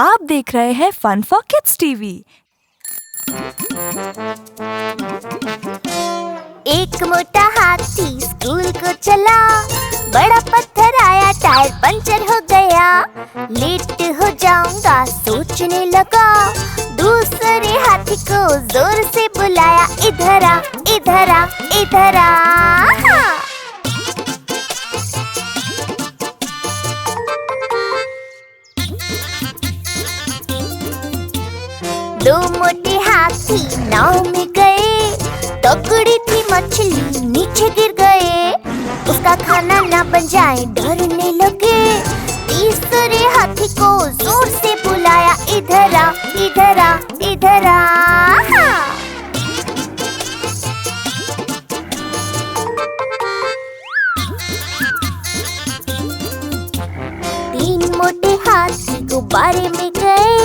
आप देख रहे हैं फन फॉर किड्स टीवी। एक मोटा हाथी स्कूल को चला, बड़ा पत्थर आया, टायर पंचर हो गया। लेट हो जाऊंगा सोचने लगा, दूसरे हाथी को जोर से बुलाया, इधर आ, इधर आ, इधर आ। दो मोटे हाथी नाव में गए, तगड़ी थी मछली नीचे गिर गए। उसका खाना ना बन जाए डरने लगे, तीसरे हाथी को जोर से बुलाया, इधर आ, इधर आ, इधर आ। तीन मोटे हाथी गुब्बारे में गए,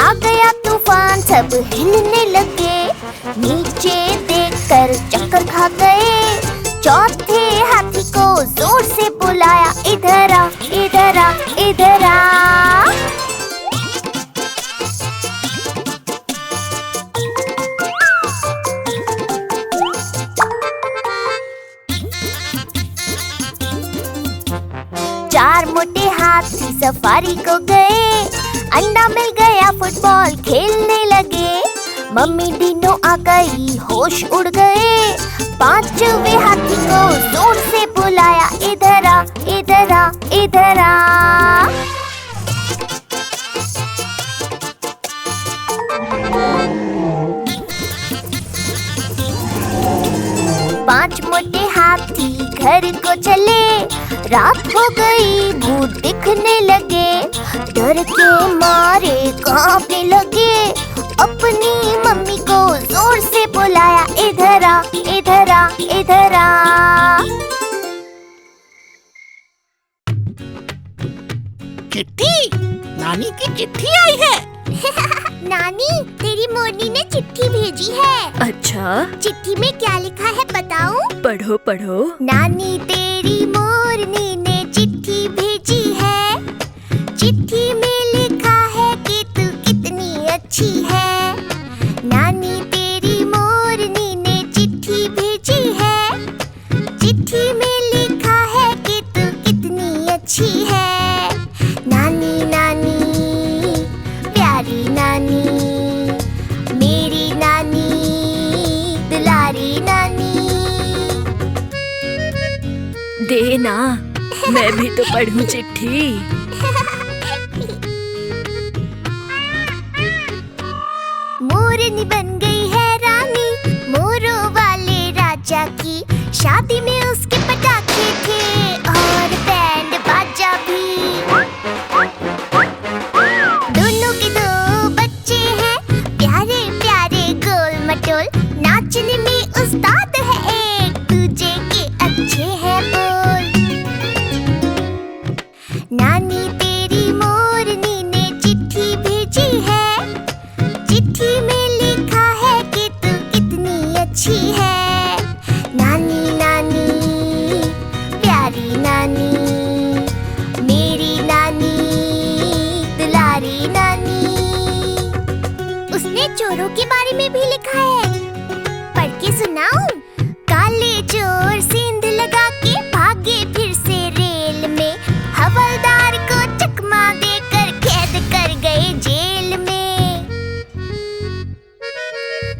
आ गया तूफान, सब हिलने लगे। नीचे देखकर चक्कर खा गए, चौथे हाथी को जोर से बुलाया, इधर आ, इधर आ, इधर आ। चार मोटे हाथी सफारी को गए, अंडा मिल गया, फुटबॉल खेलने लगे। मम्मी डिनो आ गई, होश उड़ गए। पांचवे हाथी को जोर से बुलाया, इधर आ, इधर आ, इधर आ। पांच मोटे हाथी घर को चले, रात हो गई, भूत दिखने लगे। डर के मारे कांपने लगे, अपनी मम्मी को जोर से बुलाया, इधर आ, इधर आ, इधर आ। चिट्ठी, नानी की चिट्ठी आई है। नानी, तेरी मोरनी ने चिट्ठी भेजी है। अच्छा, चिट्ठी में क्या लिखा है बताऊं? पढ़ो पढ़ो। नानी तेरी मोरनी ने चिट्ठी भेजी है, चिट्ठी में लिखा है कि तू कितनी अच्छी है। नानी तेरी मोरनी ने चिट्ठी भेजी है, चिट्ठी में लिखा है कि तू कितनी अच्छी है। नानी नानी प्यारी नानी, मेरी नानी दुलारी नानी। देना, मैं भी तो पढ़ूं चिट्ठी। मोरनी बन गई है रानी, मोरों वाले राजा की। शादी में उसके पटाखे थे और बैंड बाजा भी। दोनों के दो बच्चे हैं, प्यारे प्यारे गोल मटोल। नाचने में उस्ताद है एक, दूजे के अच्छे हैं बोल। नानी तेरी मोरनी ने चिट्ठी भेजी है, चिट्ठी में लिखा है कि तू कितनी अच्छी है। नानी नानी प्यारी नानी, मेरी नानी दुलारी नानी। उसने चोरों के बारे में भी लिखा है, पढ़ के सुनाऊं? काले चोर सेंध लगा के भागे फिर से रेल में, हवलदार को चकमा देकर कैद कर गए जेल में।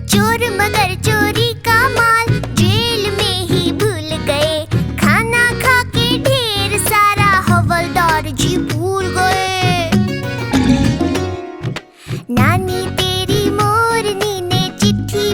चोर मगर चोरी का माल जेल में ही भूल गए, खाना खा के ढेर सारा हवलदार जी भूल गए। नानी तेरी मोरनी ने चिट्ठी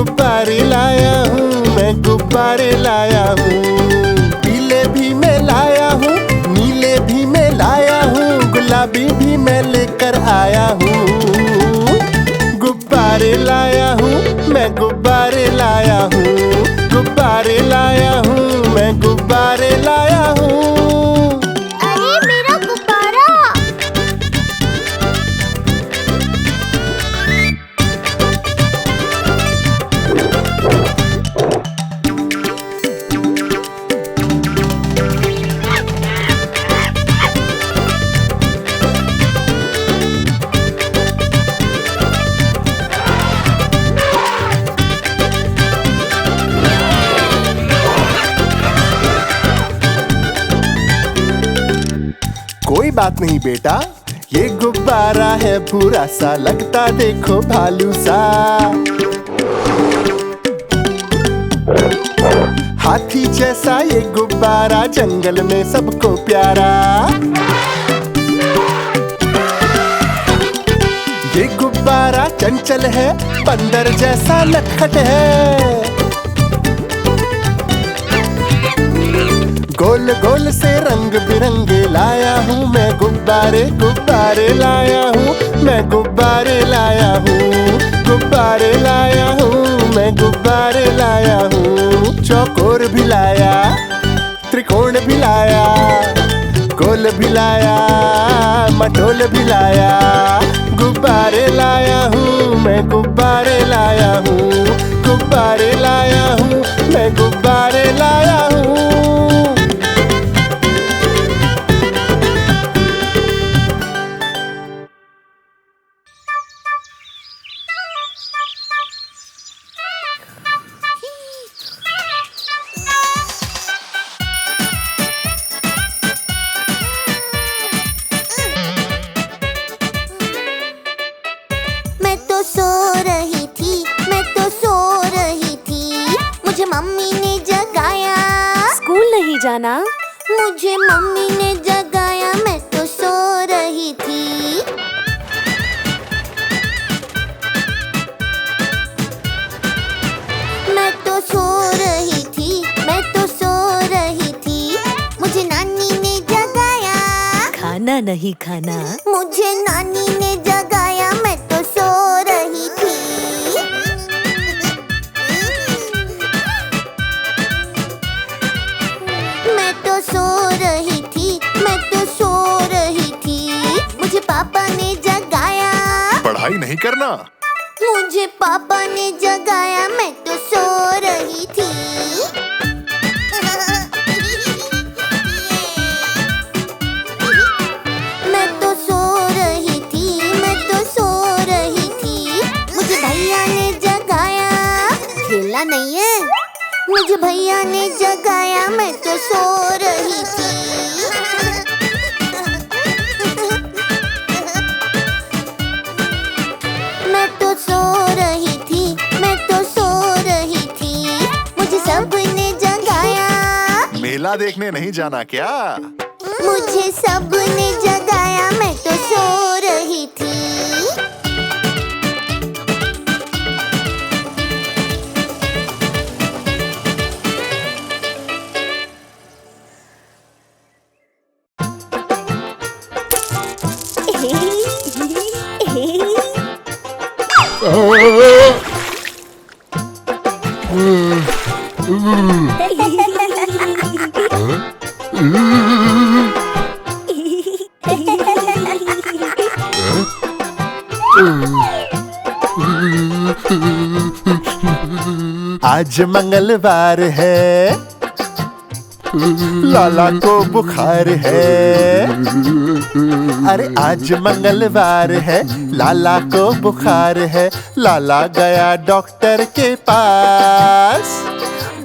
गुब्बारे लाया हूँ, मैं गुब्बारे लाया हूँ। पीले भी मैं लाया हूँ, नीले भी मैं लाया हूँ, गुलाबी भी मैं लेकर आया हूँ। गुब्बारे लाया हूँ, मैं गुब्बारे लाया हूँ। गुब्बारे लाया हूँ, मैं गुब्बारे लाया हूँ। अरे मेरा गुब्बारा! कोई बात नहीं बेटा, ये गुब्बारा है पूरा सा, लगता देखो भालू सा। हाथी जैसा ये गुब्बारा, जंगल में सबको प्यारा। ये गुब्बारा चंचल है, बंदर जैसा नटखट है। गोल गोल से रंग बिरंगे लाया हूँ मैं गुब्बारे, गुब्बारे लाया हूँ मैं गुब्बारे लाया हूँ। गुब्बारे लाया हूँ मैं गुब्बारे लाया हूँ। चौकोर भी लाया, त्रिकोण भी लाया, गोल भी लाया, मटोल भी लाया। गुब्बारे लाया हूँ मैं गुब्बारे लाया हूँ। गुब्बारे लाया हूँ मैं गुब्बारे लाया हूँ। मैं तो सो रही थी, मैं तो सो रही थी, मुझे मम्मी ने जगाया। स्कूल नहीं जाना? मुझे मम्मी ने जगाया, मैं तो सो रही थी। मैं तो सो रही थी, मैं तो सो रही थी, मुझे नानी ने जगाया। खाना नहीं खाना? मुझे नानी ने जगाया, मैं तो सो रही थी। मैं तो सो रही थी, मैं तो सो रही थी, मुझे पापा ने जगाया। पढ़ाई नहीं करना? मुझे पापा ने जगाया, मैं तो सो रही थी। मैं तो सो रही थी, मैं तो सो रही थी, मुझे भैया ने जगाया। खेलना नहीं है? मुझे भैया ने जगाया, मैं तो सो रही थी। मैं तो सो रही थी, मैं तो सो रही थी, मुझे सबने जगाया। मेला देखने नहीं जाना क्या? मुझे सबने जगाया, मैं तो सो रही थी। आज मंगलवार है, लाला को बुखार है। अरे आज मंगलवार है, लाला को बुखार है। लाला गया डॉक्टर के पास,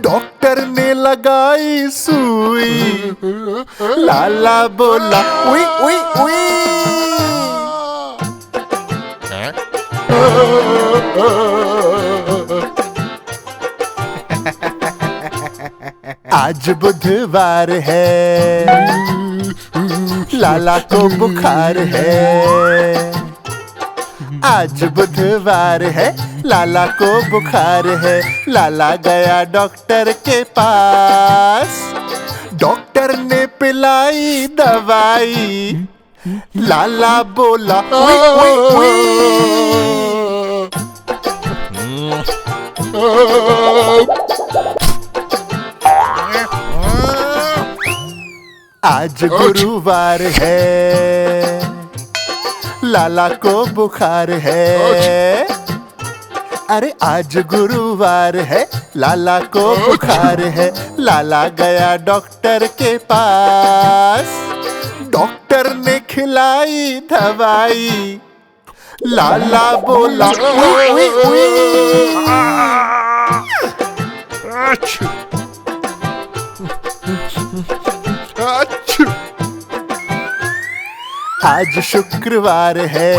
डॉक्टर ने लगाई सुई। लाला बोला उई उई उई। आज बुधवार है, लाला को बुखार है। आज बुधवार है, लाला को बुखार है, लाला गया डॉक्टर के पास। डॉक्टर ने पिलाई दवाई, लाला बोला उई उई उई। आज गुरुवार है, लाला को बुखार है। अरे आज गुरुवार है, लाला को बुखार है, लाला गया डॉक्टर के पास। डॉक्टर ने खिलाई दवाई, लाला बोला उई उई उई। आज शुक्रवार है,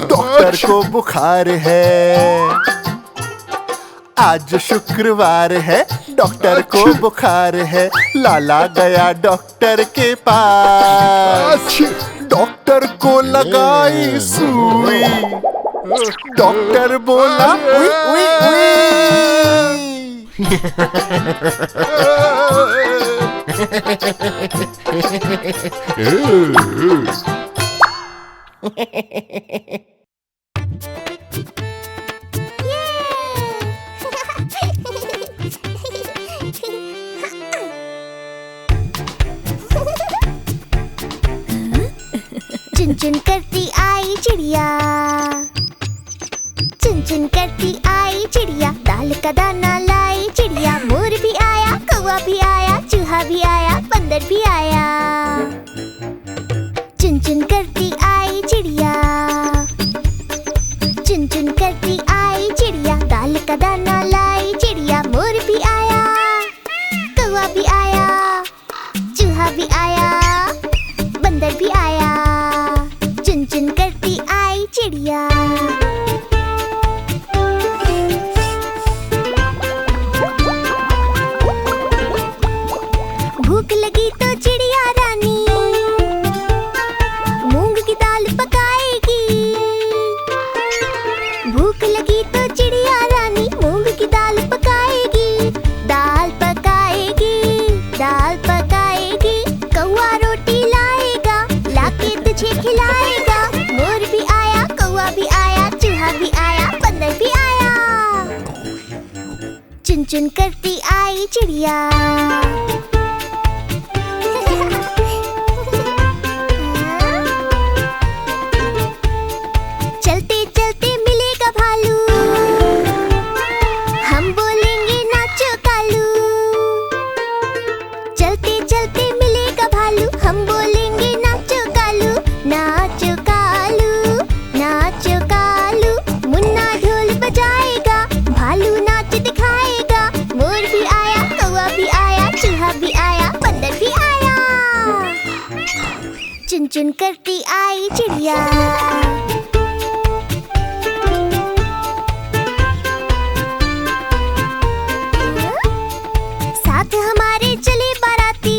डॉक्टर को बुखार है। आज शुक्रवार है, डॉक्टर को बुखार है, लाला गया डॉक्टर के पास। डॉक्टर को लगाई सुई, डॉक्टर बोला उई उई उई। चुन चुन करती आई चिड़िया, चुन चुन करती आई चिड़िया, दाल का दाना लाई चिड़िया। मोर भी आया, कौवा भी आया, चूहा भी आया, बंदर भी आया। चुन चुन करती आई चिड़िया, चुन चुन करती आई चिड़िया, दाल का दाना लाई चिड़िया। मोर भी आया, कौवा भी आया, चूहा भी आया, बंदर भी आया। चुन चुन करती आई चिड़िया। भूख लगी तो चिड़िया रानी मूंग की दाल पकाएगी। भूख लगी तो चिड़िया रानी मूंग की दाल पकाएगी। दाल पकाएगी, दाल पकाएगी। कौवा रोटी लाएगा, लाके तुझे खिलाएगा। मोर भी आया, कौवा भी आया, चूहा भी आया, बंदर भी आया। चुन चुन करती आई चिड़िया। चलते चलते मिलेगा भालू, हम बोलेंगे नाचो कालू। चलते चलते मिलेगा भालू, हम बोलेंगे नाचो कालू। नाचो कालू, नाचो कालू। मुन्ना ढोल बजाएगा, भालू नाच दिखाएगा। मोर भी आया, कौवा भी आया, चूहा भी आया, बंदर भी आया। चुन चुन करती आई चिड़िया। साथ हमारे चले बाराती,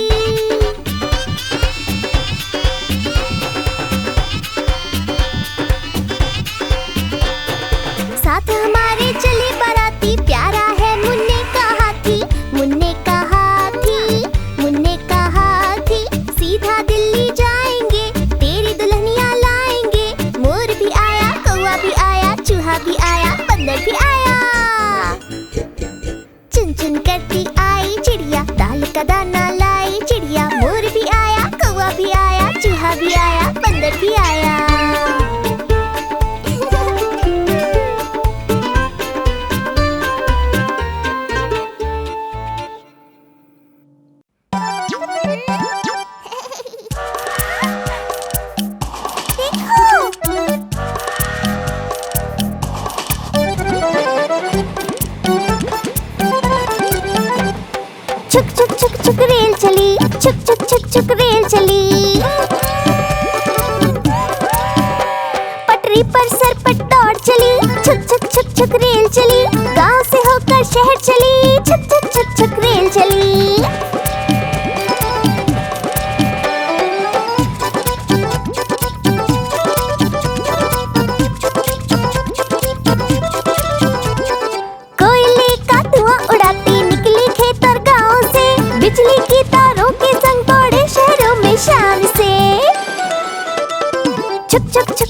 साथ हमारे चले बाराती। प्यारा है मुन्ने का हाथी, मुन्ने का हाथी, मुन्ने का हाथी। सीधा दिल्ली जाएंगे, तेरी दुल्हनिया लाएंगे। मोर भी आया, कौवा भी आया, चूहा भी आया, बंदर भी आया। चुन चुन करती आई चिड़िया, दाल का दाना लाई चिड़िया। मोर भी आया, कौवा भी आया, चूहा भी आया, बंदर भी आया। छुक छुक छुक छुक रेल चली, छुक छुक छुक छुक रेल चली। पटरी पर सरपट दौड़ चली, छुक छुक छुक छुक रेल चली। गांव से होकर शहर चली, छुक छुक छुक छुक रेल चली।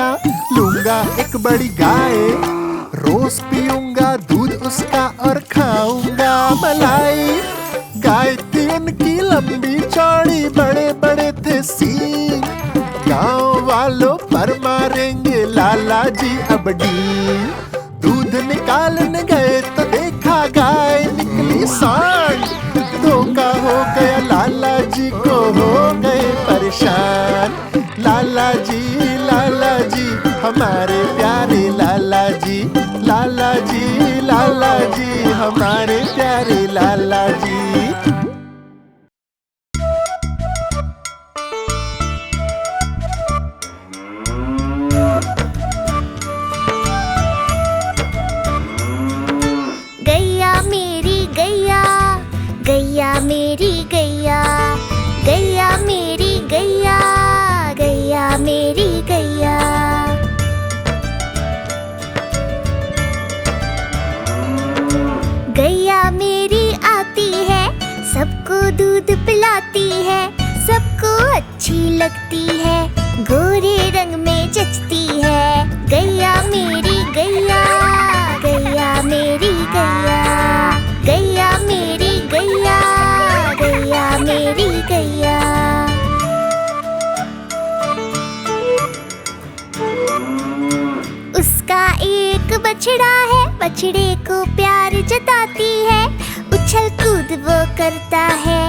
बच्चा, लूंगा एक बड़ी गाय, रोज पीऊंगा दूध उसका और खाऊंगा मलाई। गाय थी उनकी लंबी चौड़ी, बड़े बड़े थे सींग, गांव वालों पर मारेंगे लाला जी अब डींग। दूध निकालने गए तो देखा गाय निकली सांड, धोखा हो गया लाला जी को, हो गए परेशान। लाला जी हमारे प्यारे लाला जी, लाला जी हमारे प्यारे लाला जी। गैया मेरी गैया, गैया मेरी गैया, गैया मेरी गैया, गैया मेरी गैया। गैया मेरी आती है, सबको दूध पिलाती है, सबको अच्छी लगती है, गोरे रंग में जचती है। गैया मेरी गैया, गैया मेरी गैया, गैया मेरी गैया, गैया मेरी गैया। उसका एक बछड़ा है, बछड़े को प्यार जताती है, उछल कूद वो करता है,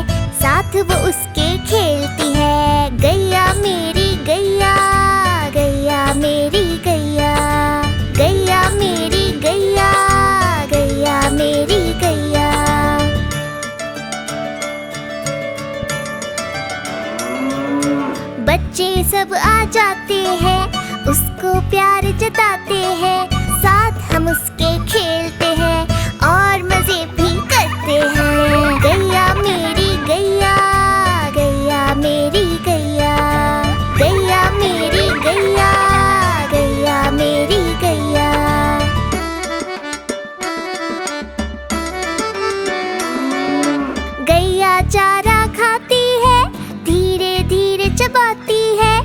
साथ वो उसके खेलती है। गैया मेरी गैया, गैया मेरी गैया, गैया मेरी गैया, गैया मेरी गैया। बच्चे सब आ जाते हैं, उसको प्यार जताते हैं, साथ हम उसके खेलते हैं और मजे भी करते हैं। गैया मेरी गैया, गैया मेरी गैया, गैया मेरी गैया, गैया मेरी गैया। गैया चारा खाती है, धीरे धीरे चबाती है,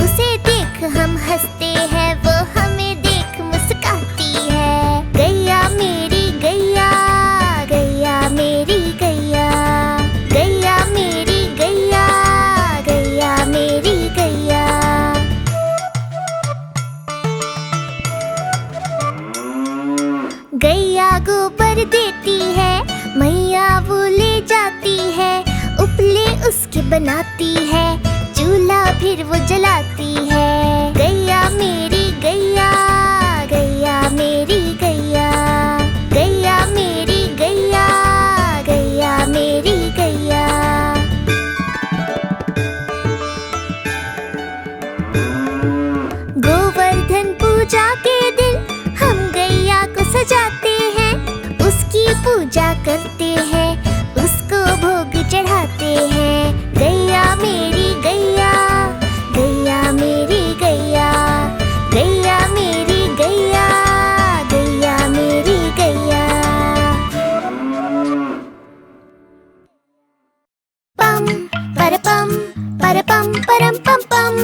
उसे देख हम हंसते हैं, वो हमें देख मुस्कुराती है। गैया मेरी गैया, गैया मेरी गैया, गैया मेरी गैया, गैया मेरी गैया। गैया गोबर देती है, मैया वो ले जाती है, उपले उसके बनाती है, चूल्हा फिर वो जलाती है। गैया मेरी गैया, गैया मेरी गैया, गैया मेरी गैया, गैया मेरी गैया। गोवर्धन पूजा के दिन हम गैया को सजाते हैं, उसकी पूजा करते हैं, उसको भोग चढ़ाते हैं। गैया मेरी गैया, गैया मेरी गैया, गैया मेरी गैया, गैया मेरी गैया। पम परपम परपम परम पम पम,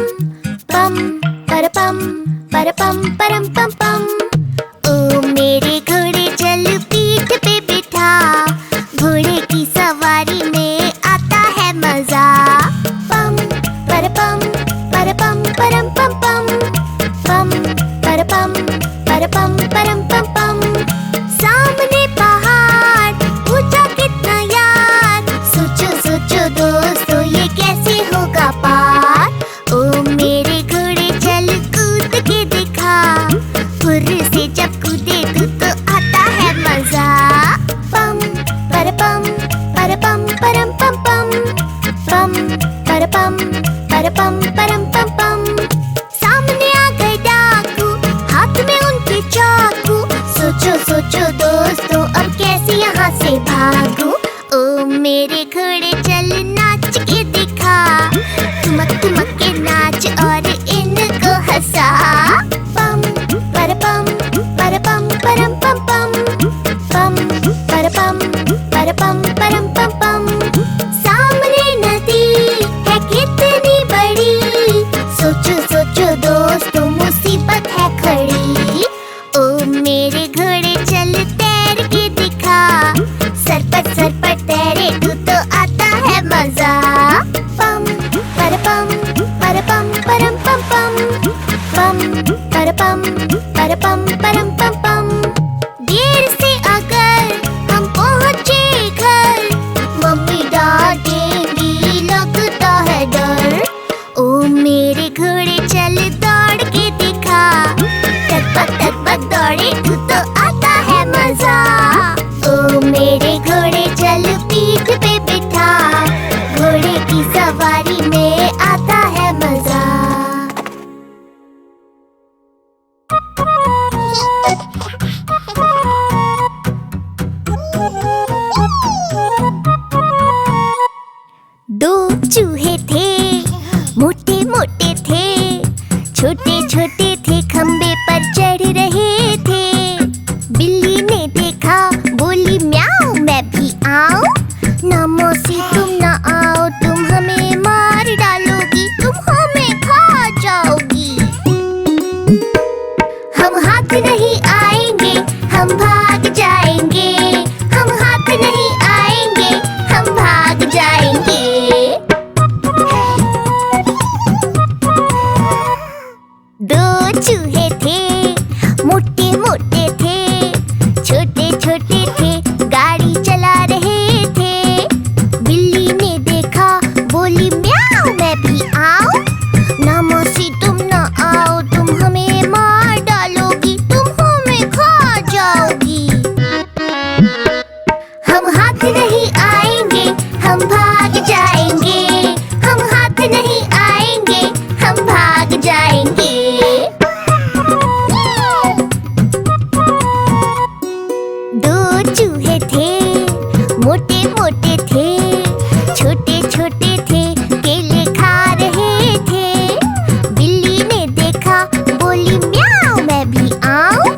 पम परपम परपम परम पम पम। ओ मेरे घोड़े चल पीठ पे बिठा, घोड़े की सवारी में आता है मजा। पम परपम परपम परम पम पम, पम परपम परपम परम पम पम। सामने पहाड़, ऊंचा कितना यार, सोचो सोचो दोस्तों ये कैसे होगा पार। ओ मेरे घोड़े चल कूद के दिखा, फुर्र से जब कूदे तो आता है मजा। पम परपम परपम परम पम पम, पम परपम परपम परम पम पम। सामने आ गए डाकू, हाथ में उनके चाकू, सोचो सोचो दोस्तों अब कैसे यहाँ से भागूं। ओ मेरे घोड़े चल नाच के दिखा, ठुमक ठुमक के नाच और इनको हंसा। पम परपम परपम परम पम पम, पम परपम परपम परम पम पम। सामने नदी है कितनी बड़ी, सोचो सोचो दोस्तों मुसीबत चलते थे, गाड़ी चला रहे थे। बिल्ली ने देखा, बोली म्याऊ, मैं भी आऊं? ना मौसी तुम ना आओ, तुम हमें मार डालोगी, तुम हमें खा जाओगी। हम हाथ नहीं आएंगे, हम भाग जाएंगे। हम हाथ नहीं आएंगे, हम भाग जाएंगे। दो चूहे थे, मोटे मोटे थे, छोटे छोटे थे, केले खा रहे थे। बिल्ली ने देखा, बोली म्याऊ, मैं भी आऊं?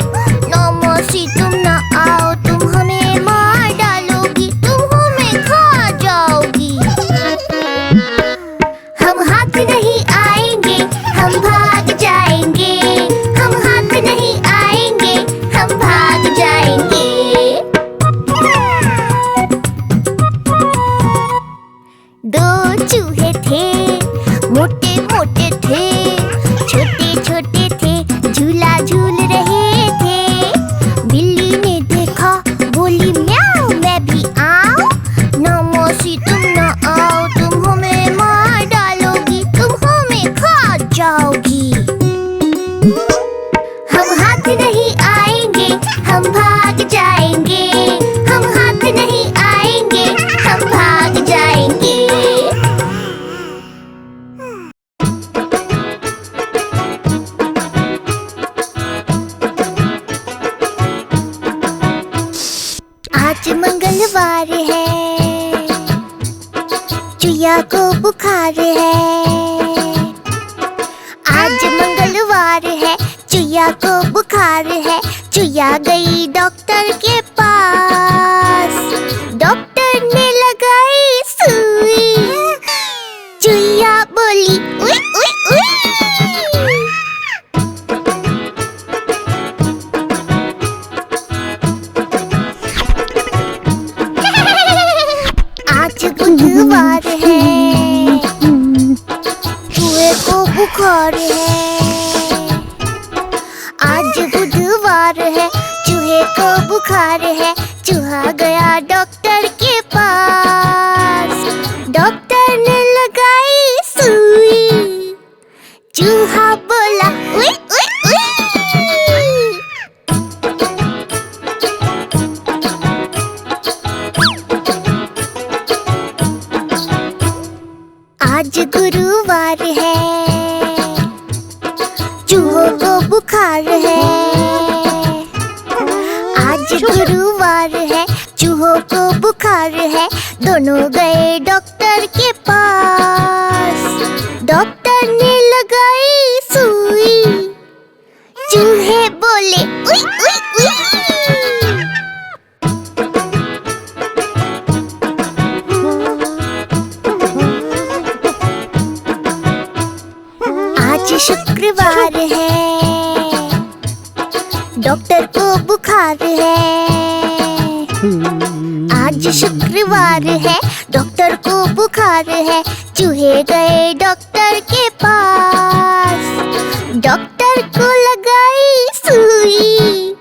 ना मौसी तुम ना आओ, तुम हमें मार डालोगी, तुम हमें खा जाओगी। हम हाथ नहीं आएंगे, हम भाग जाएंगे। हम हाथ नहीं आएंगे, हम भाग जाएंगे। दो चूहे थे, मोटे मोटे थे, छोटे छोटे थे, झूला झूल रहे थे। बिल्ली ने देखा, बोली म्याऊ, मैं भी आऊं? ना मौसी तुम ना आओ, तुम हमें मार डालोगी, तुम हमें खा जाओगी। हम हाथ नहीं आएंगे, हम भाग जाएंगे। हम हाथ नहीं आएंगे, हम भाग जाएंगे। आज मंगलवार है, चुया को बुखार है। आज मंगलवार है, चुया को बुखार है। चुया गई डॉक्टर के पास, डॉक्टर ने लगाई सुई। चुया बोली उई उई उई। आज बुधवार है, चूहे को बुखार है। आज बुधवार है, चूहे को बुखार है। चूहा गया डॉक्टर के पास, डॉक्टर ने लगाई सुई। चूहा बोला उई उई उई। आज गुरुवार है, चूहों को बुखार है। आज गुरुवार है, चूहों को बुखार है। दोनों गए डॉक्टर के पास, डॉक्टर ने लगाई सुई। चूहे बोले उई उई उई। आज शुक्रवार है, डॉक्टर को बुखार है। आज शुक्रवार है, डॉक्टर को बुखार है। चूहे गए डॉक्टर के पास, डॉक्टर को लगाई सुई।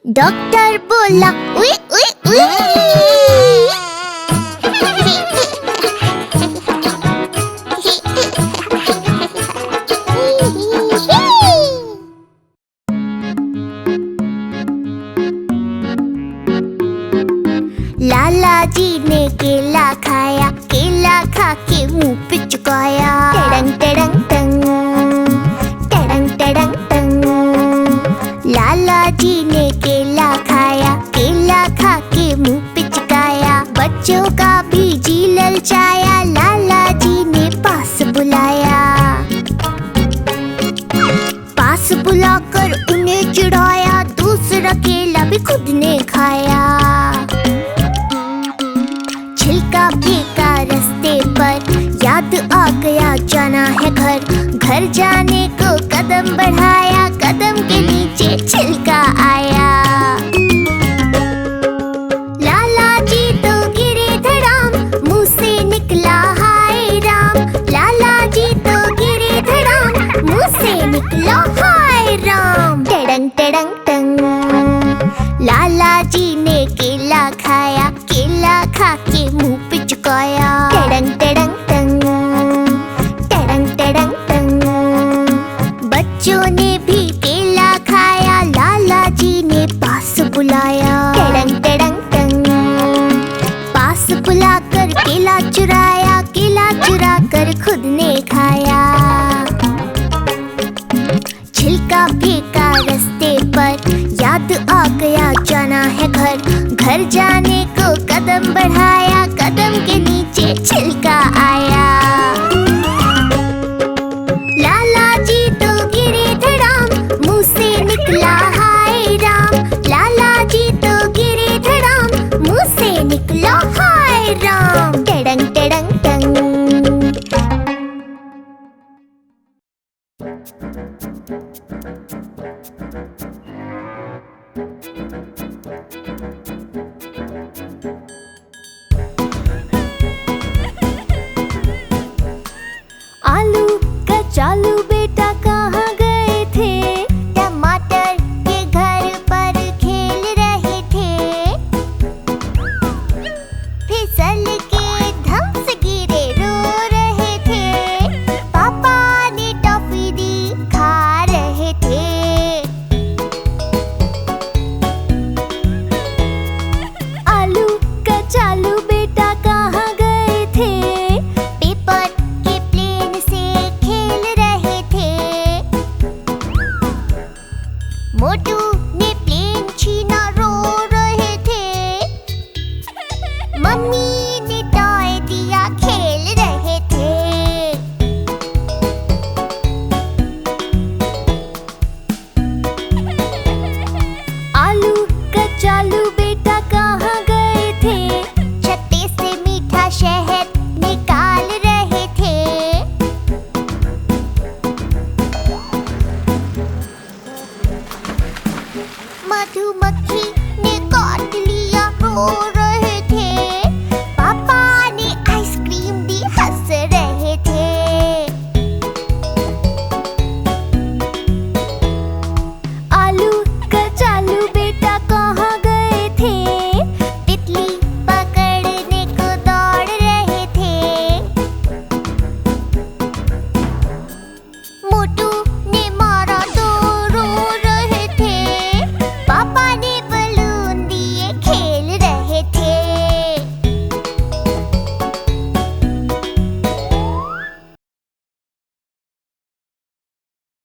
डॉक्टर बोला उई उई उई। लाला जी ने केला खाया, केला खा के मुंह पे चुकाया। टड़ंग टड़ंग टंग, टड़ंग टड़ंग टंग। लाला जी ने केला खाया, केला खा के मुंह पे चुकाया। बच्चों का भी जी ललचाया, लाला जी ने पास बुलाया। पास बुलाकर उन्हें चिढ़ाया, दूसरा केला भी खुद ने खाया। छिलका फेंका रास्ते पर, याद आ गया जाना है घर। घर जाने को कदम बढ़ाया, कदम के नीचे छिलका आया। लाला जी तो गिरे धड़ाम, मुंह से निकला हाय राम। लाला जी तो गिरे धड़ाम, मुंह से निकला हाय राम। टड़ंग टड़ंग टंग, लाला जी ने टड़ंग टड़ंग टंग। पास बुलाकर केला चुराया, केला चुरा कर खुद ने खाया। छिलका फेंका रास्ते पर, याद आ गया जाना है घर। घर जाने को कदम बढ़ाया, कदम के नीचे छिलका आया। लाला जी तो गिरे धड़ाम, मुंह से निकला हाय राम। लाला जी तो गिरे धड़ाम, मुंह से निकला हाय राम। टड़ंग टड़ंग टंग। आलू कचालू बेटा कहाँ गए थे? टमाटर के घर पर खेल रहे थे। फिसल के धम से गिरे रो रहे थे। पापा ने टॉफी दी खा रहे थे। आलू कचालू बेटा कहाँ गए थे? पेपर के प्लेन से खेल रहे थे। मोटू ने प्लेन छीना रो रहे थे। मम्मी ने टॉय दिया खेल रहे थे। आलू कचालू बेटा कहाँ गए थे? छत्ते से मीठा शहद निकाल रहे थे। मधुमक्खी ने काट लिया रो रहे थे।